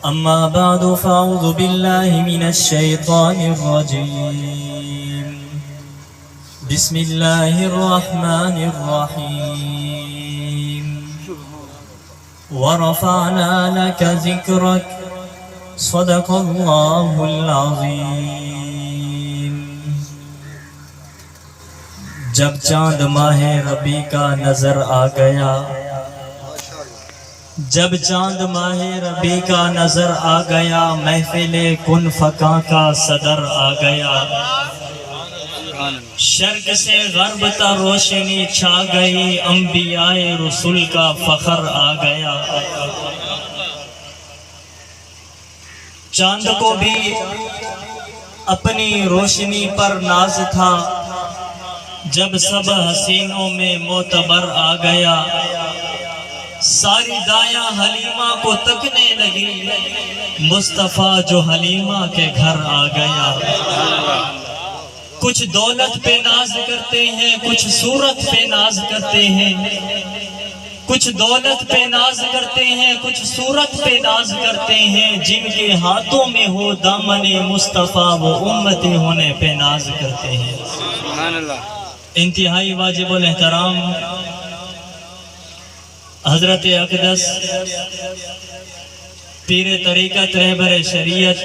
أما بعد فأعوذ بالله من الشيطان الرجيم بسم الله الرحمن الرحيم ورفعنا لك ذكرك صدق الله العظيم. جب چاند ماہ ربیع کا نظر آ گیا، جب چاند ماہ ربیع کا نظر آ گیا، محفل کن فکاں کا صدر آ گیا. شرق سے غرب تا روشنی چھا گئی، انبیاء رسول کا فخر آ گیا. چاند کو بھی اپنی روشنی پر ناز تھا، جب سب حسینوں میں معتبر آ گیا. ساری دایاں حلیمہ کو تکنے لگی، مصطفیٰ جو حلیمہ کے گھر آ گیا. کچھ دولت پہ ناز کرتے ہیں، کچھ صورت پہ ناز کرتے ہیں، کچھ دولت پہ ناز کرتے ہیں، کچھ صورت پہ ناز کرتے ہیں. جن کے ہاتھوں میں ہو دامن مصطفیٰ، وہ امتی ہونے پہ ناز کرتے ہیں. سبحان اللہ. انتہائی واجب الاحترام حضرت اقدس پیر طریقت رہبر شریعت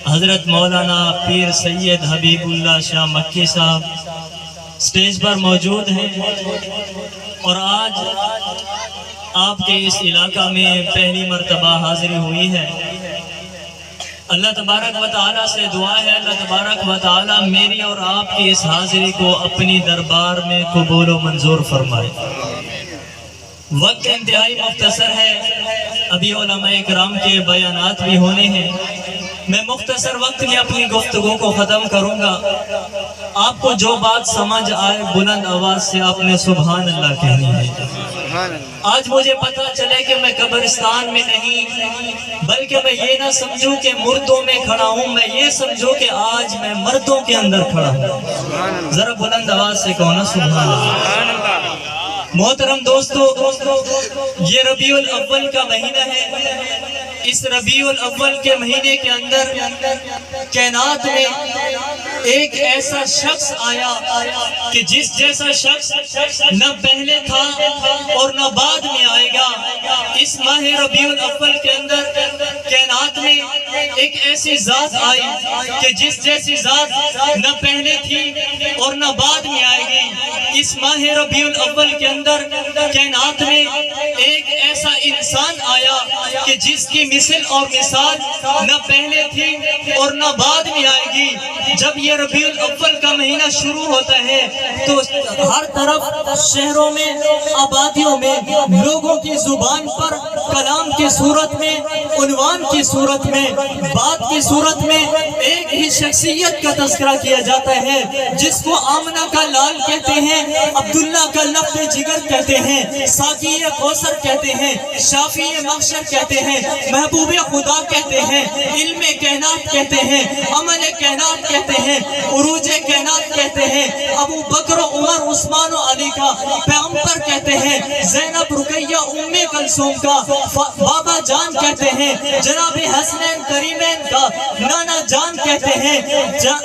حضرت مولانا پیر سید حبیب اللہ شاہ مکی صاحب سٹیج پر موجود ہیں، اور آج آپ کے اس علاقہ میں پہلی مرتبہ حاضری ہوئی ہے. اللہ تبارک و تعالیٰ سے دعا ہے، اللہ تبارک و تعالیٰ میری اور آپ کی اس حاضری کو اپنی دربار میں قبول و منظور فرمائے. وقت انتہائی مختصر ہے، ابھی علماء اکرام کے بیانات بھی ہونے ہیں. میں مختصر وقت میں اپنی گفتگو کو ختم کروں گا. آپ کو جو بات سمجھ آئے بلند آواز سے آپ نے سبحان اللہ کہنی ہے. آج مجھے پتہ چلے کہ میں قبرستان میں نہیں، بلکہ میں یہ نہ سمجھوں کہ مردوں میں کھڑا ہوں، میں یہ سمجھوں کہ آج میں مردوں کے اندر کھڑا ہوں. ذرا بلند آواز سے کہو نا سبحان اللہ. محترم دوستو، یہ ربیع الاول کا مہینہ ہے. اس ربیع الاول کے مہینے کے اندر کائنات میں ایک ایسا شخص آیا کہ جس جیسا شخص نہ پہلے تھا اور نہ بعد میں آئے گا. اس ماہ ربیع الاول کے اندر کائنات میں ایک ایسی ذات آئی کہ جس جیسی ذات نہ پہلے تھی اور نہ بعد میں آئے گی. اس ماہ ربیع الاول کے اندر کائنات میں ایک ایسا انسان آیا کہ جس کی مثل اور مثال نہ پہلے تھی اور نہ بعد میں آئے گی. جب یہ ربیع الاول کا مہینہ شروع ہوتا ہے تو ہر طرف شہروں میں، آبادیوں میں لوگوں کی زبان پر کلام کی صورت میں، عنوان کی صورت میں، بات کی صورت میں ایک ہی شخصیت کا تذکرہ کیا جاتا ہے، جس کو آمنہ کا لال کہتے ہیں، عبداللہ کا لفظ جگر کہتے ہیں، ساقی کوثر کہتے ہیں، شافی محشر کہتے ہیں، محبوب خدا کہتے ہیں، علم کائنات کہتے ہیں، عمل کائنات کہتے ہیں، عروج کائنات کہتے ہیں، ابو بکر عمر عثمان و علی کا پیغمبر کہتے ہیں، زینب رقیہ ام کلثوم کا بابا جان کہتے ہیں، جناب حسنین کریمین کا نانا جان کہتے ہیں.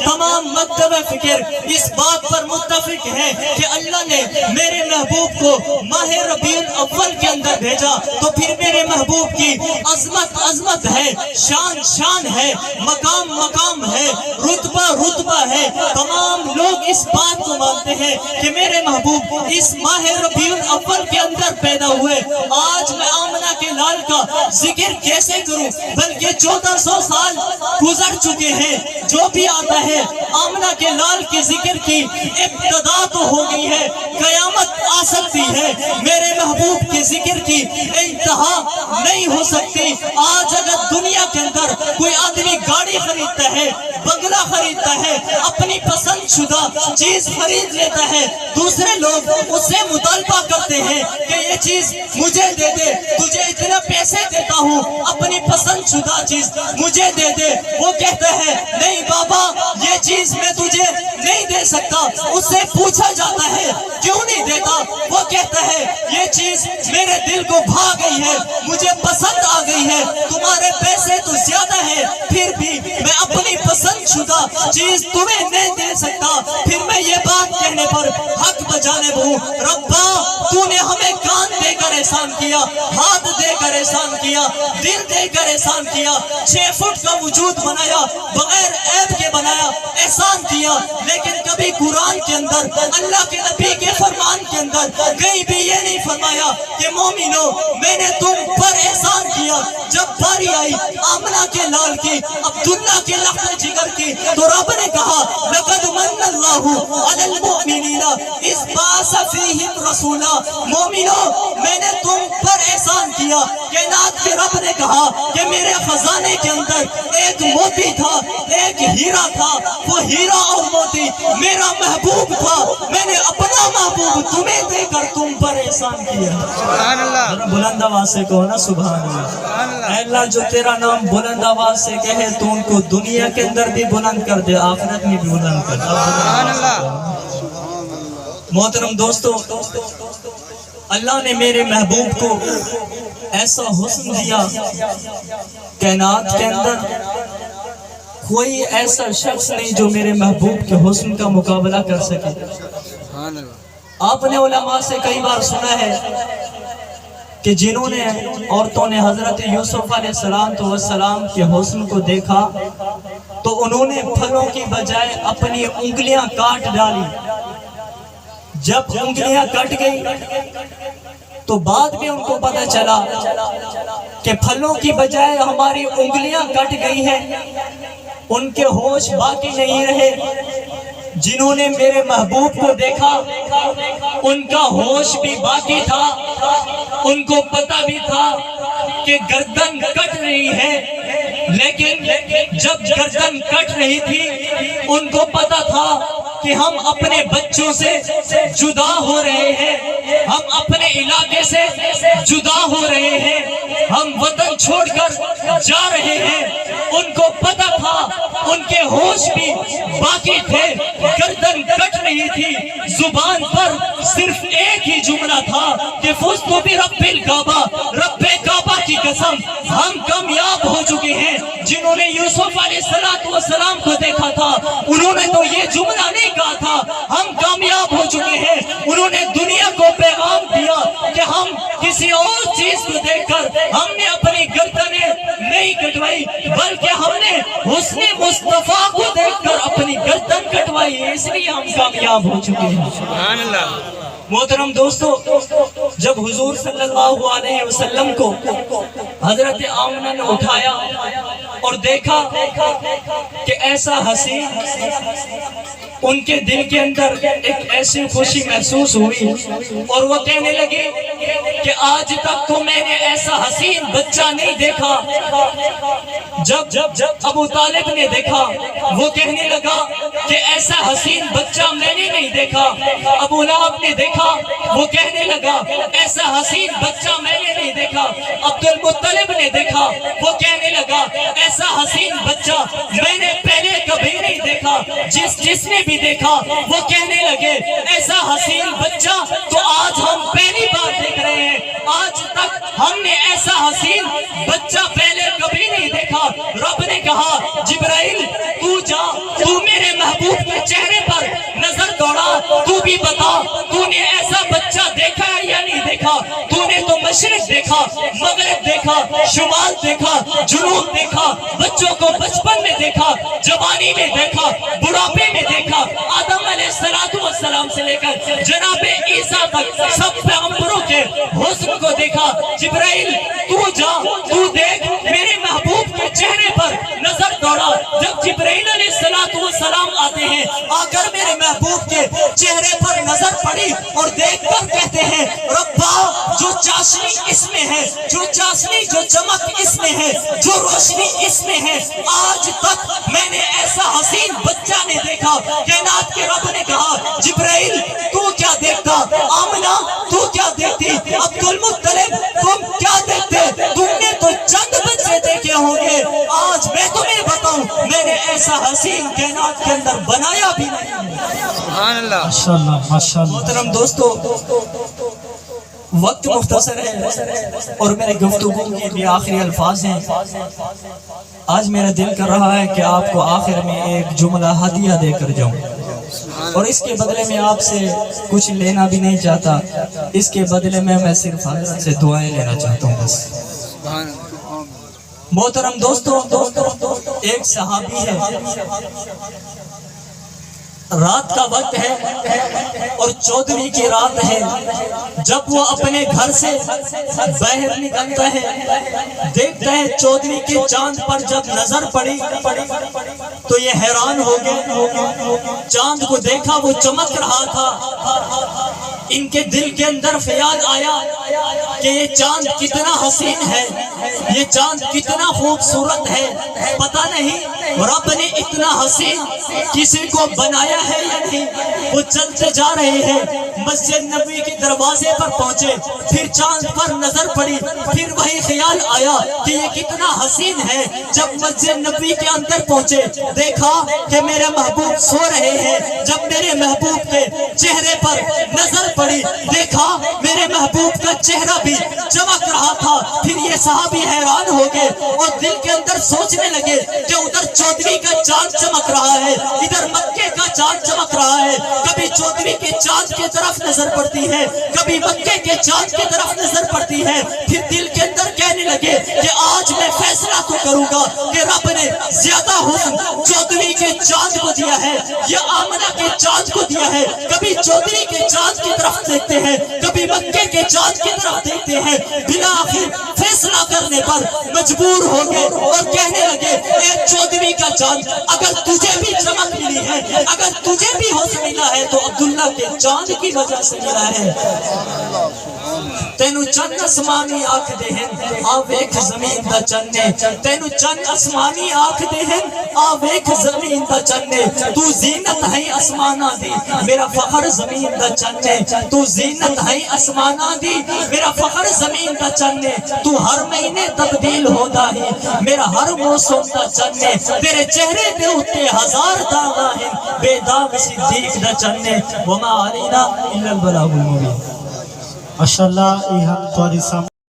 تمام مکتب فکر اس بات پر متفق ہیں کہ اللہ نے میرے محبوب کو ماہ ربیع الاول کے اندر بھیجا تو پھر میرے محبوب کی عظمت عظمت ہے، شان شان ہے، مقام مقام ہے، رتبہ رتبہ ہے. تمام لوگ اس بات کو مانتے ہیں کہ میرے محبوب اس ماہ ربیع الاول کے اندر پیدا ہوئے. آج میں آمنہ کے لال کا ذکر کیسے کروں، بلکہ 1400 سال گزر چکے ہیں. جو بھی آتا ہے آمنہ کے لال کے ذکر کی ابتدا تو ہو گئی ہے، قیامت آ سکتی ہے، میرے محبوب کے ذکر کی انتہا نہیں ہو سکتی. آج اگر دنیا کے اندر کوئی آدمی گاڑی خریدتا ہے، بنگلہ خریدتا ہے، اپنی پسند شدہ چیز خرید لیتا ہے، دوسرے لوگ اس سے مطالبہ کرتے ہیں کہ یہ چیز مجھے دے دے، تجھے اتنے پیسے دیتا ہوں، اپنی پسند شدہ چیز مجھے دے دے. وہ کہتا ہے نہیں بابا یہ چیز میں تجھے نہیں دے سکتا. اس سے پوچھا جاتا ہے کیوں نہیں دیتا؟ وہ کہتا ہے یہ چیز میرے دل کو بھا گئی ہے، مجھے پسند آ گئی ہے، تو تمہارے پیسے تو زیادہ ہیں پھر بھی میں اپنی پسند شدہ چیز تمہیں نہیں دے سکتا، پھر میں یہ بات کہنے پر حق بجانب ہوں۔ ربا تو نے ہمیں کان دے کر احسان کیا، ہاتھ دے کر احسان کیا، دل دے کر احسان کیا، 6 فٹ کا وجود بنایا، بغیر عیب کے بنایا، احسان کیا، لیکن کبھی قرآن کے اندر اللہ کے نبی کے فرمان کے اندر کہیں بھی یہ نہیں فرمایا کہ مومنو میں نے تم پر احسان کیا۔ جب باری آئی آمنہ کے لال کی، عبداللہ کے لحظہ جگر کی، تو رب نے کہا لَقَدْ مَنَّ اللَّهُ عَلَى الْمُؤْمِنِينَ إِذْ بَعَثَ فِيهِمْ رَسُولًا۔ مومنو میں نے تم پر احسان کیا۔ کائنات کے رب نے کہا کہ میرے خزانے کے اندر ایک موتی تھا، ایک ہیرا تھا، وہ ہیرا اور موتی میرا محبوب تھا، میں نے اپنا محبوب تمہیں دے کر تم پر احسان کیا۔ سبحان اللہ، بلند آواز سے کہو نا سبحان اللہ۔ اے اللہ جو تیرا نام بلند آواز سے کہے تو ان کو دنیا کے اندر بھی بلند کر دے، آخرت میں بھی بلند کر دے۔ سبحان اللہ۔ محترم دوستو، اللہ نے میرے محبوب کو ایسا حسن دیا، کائنات کے اندر کوئی ایسا شخص نہیں جو میرے محبوب کے حسن کا مقابلہ کر سکے۔ سبحان اللہ۔ آپ نے علماء سے کئی بار سنا ہے کہ جنہوں نے عورتوں نے حضرت یوسف علیہ السلام کے حسن کو دیکھا تو انہوں نے پھلوں کی بجائے اپنی انگلیاں کاٹ ڈالی۔ جب انگلیاں کٹ گئی تو بعد میں ان کو پتہ چلا کہ پھلوں کی بجائے ہماری انگلیاں کٹ گئی ہیں۔ ان کے ہوش باقی نہیں رہے۔ جنہوں نے میرے محبوب کو دیکھا ان کا ہوش بھی باقی تھا، ان کو پتہ بھی تھا کہ گردن کٹ رہی ہے، لیکن جب گردن کٹ رہی تھی ان کو پتہ تھا کہ ہم اپنے بچوں سے جدا ہو رہے ہیں، ہم اپنے علاقے سے جدا ہو رہے ہیں، ہم وطن چھوڑ کر جا رہے ہیں۔ ان کو پتہ تھا، ان کے ہوش بھی باقی تھے، گردن کٹ رہی تھی، زبان پر صرف ایک ہی جملہ تھا کہ فزت برب الکعبہ، رب کعبہ کی قسم ہم کامیاب ہو چکے ہیں۔ جنہوں نے یوسف علیہ السلام کو دیکھا تھا انہوں نے تو یہ جملہ نہیں کہا تھا ہم کامیاب ہو چکے ہیں، انہوں نے دنیا کو پیغام دیا کہ ہم کسی اور چیز کو دیکھ کر ہم نے اپنی گردنیں نہیں کٹوائی، بلکہ ہم نے حسن مصطفیٰ کو دیکھ کر اپنی گردن کٹوائی، اس لیے ہم کامیاب ہو چکے ہیں۔ سبحان اللہ۔ محترم دوستو، جب حضور صلی اللہ علیہ وسلم کو حضرت آمنہ نے اٹھایا اور دیکھا کہ ایسا حسین، ان کے دل کے اندر ایک ایسی خوشی محسوس ہوئی اور وہ کہنے لگے کہ آج تک تو میں نے ایسا حسین بچہ نہیں دیکھا۔ جب ابو طالب نے دیکھا وہ کہنے لگا کہ ایسا حسین بچہ میں نے نہیں دیکھا۔ ابو لہب نے دیکھا وہ کہنے لگا ایسا حسین بچہ میں نے نہیں دیکھا۔ عبد المطلب نے دیکھا وہ کہنے لگا ایسا حسین بچہ میں نے پہلے کبھی نہیں دیکھا۔ جس نے بھی دیکھا وہ کہنے لگے ایسا حسین بچہ تو آج ہم پہلی بار دیکھ رہے ہیں، آج تک ہم نے ایسا حسین بچہ پہلے کبھی نہیں دیکھا۔ رب نے کہا جبرائیل تو جا، تو میرے محبوب کے چہرے پر نظر دوڑا، تو بھی بتا تو نے ایسا بچہ دیکھا ہے یا نہیں دیکھا۔ تو نے تو مشرق دیکھا، مغرب دیکھا، شمال دیکھا، جنوب دیکھا، بچوں کو بچپن میں دیکھا، جوانی میں دیکھا، بڑھاپے میں دیکھا، آدم علیہ السلام سے لے کر جناب عیسیٰ تک سب پیغمبروں کے حسن کو دیکھا۔ جبرائیل تو جا، تو دیکھ، میرے محبوب کے چہرے پر نظر دوڑا۔ جب جبرائیل علیہ السلام آتے ہیں، آ کر میرے محبوب کے چہرے پر نظر پڑی اور دیکھ کر کہتے ہیں ربا جو چاشنی اس میں ہے، جو چاشنی جو چمک اس میں ہے، جو روشنی اس میں ہے، آج تک میں نے ایسا حسین بچہ نہیں دیکھا۔ کائنات کے رب نے کہا جبرائیل تو کیا دیکھتا، آمنہ تو کیا دیکھتی، عبد المطلب تم کیا دیکھتے، تم نے تو چند بچے دیکھے ہوں گے، آج میں تمہیں بتاؤں میں نے ایسا حسین کائنات کے اندر بنایا بھی نہیں۔ سبحان اللہ۔ ماشاءاللہ ماشاءاللہ۔ محترم دوستو، وقت مختصر ہے اور میرے گفتگو کے بھی آخری الفاظ ہیں. آج میرا دل کر رہا ہے کہ آپ کو آخر میں ایک جملہ ہدیہ دے کر جاؤں، اور اس کے بدلے میں آپ سے کچھ لینا بھی نہیں چاہتا. اس کے بدلے میں صرف حضرت سے دعائیں لینا چاہتا ہوں بس. محترم دوستو، ایک صحابی ہے، رات کا وقت ہے اور 14ویں کی رات ہے. جب وہ اپنے گھر سے باہر نکلتا ہے، دیکھتا ہے 14ویں کے چاند پر جب نظر پڑی تو یہ حیران ہو گئے. چاند کو دیکھا، وہ چمک رہا تھا. ان کے دل کے اندر خیال آیا کہ یہ چاند کتنا حسین ہے، یہ چاند کتنا خوبصورت ہے. پتہ نہیں رب نے اتنا حسین کسی کو بنایا ہے یا نہیں. وہ چلتے جا رہے ہیں، مسجد نبوی کے دروازے پر پہنچے، پھر چاند پر نظر پڑی، پھر وہی خیال آیا کہ یہ کتنا حسین ہے. جب مسجد نبوی کے اندر پہنچے، دیکھا کہ میرے محبوب سو رہے ہیں. جب میرے محبوب کے چہرے پر نظر پڑی، دیکھا میرے محبوب کا چہرہ بھی چمک رہا تھا. پھر یہ صحابی حیران ہو گئے اور دل کے اندر سوچنے لگے کہ ادھر 14ویں کا چاند چمک رہا ہے، ادھر مکے کا چاند چمک رہا ہے. کبھی 14ویں کے چاند کی طرف نظر پڑتی ہے، کبھی مکے کے چاند کی طرف نظر پڑتی ہے. پھر دل کے اندر کہنے لگے کہ آج میں فیصلہ تو کروں گا کہ رب نے زیادہ حسن 14ویں کے چاند کو دیا ہے یا آمنہ کے چاند کو دیا ہے. کبھی 14ویں کے چاند کی طرف دیکھتے ہیں، کبھی مکے کے چاند کی طرف دیکھتے ہیں. بالآخر فیصلہ کرنے پر مجبور ہو گئے اور کہنے لگے اے 14ویں کا چاند، اگر تجھے بھی چمک ملی ہے، اگر تجھے بھی حسن ملا ہے تو عبداللہ کے چاند کی وجہ سے ملا ہے. تینو چند اسمانی آنکھ دے ہیں آ ویکھ زمین دا چننے. تینو چند اسمانی آنکھ دے ہیں آ ویکھ زمین دا چننے. تو زینت ہے اسمانہ دی، میرا فخر زمین دا چننے. تو زینت ہے اسمانہ دی، میرا فخر زمین دا چننے. تو ہر مہینے تبدیل ہوتا ہے، میرا ہر موسم دا چننے. تیرے چہرے پہ اٹھتے 1000 داغ ہیں، بے داغ صدیق دا چننے. وما علینا الا البلاغ المبین. ماشاءاللہ یہ ہم تمہاری سامنے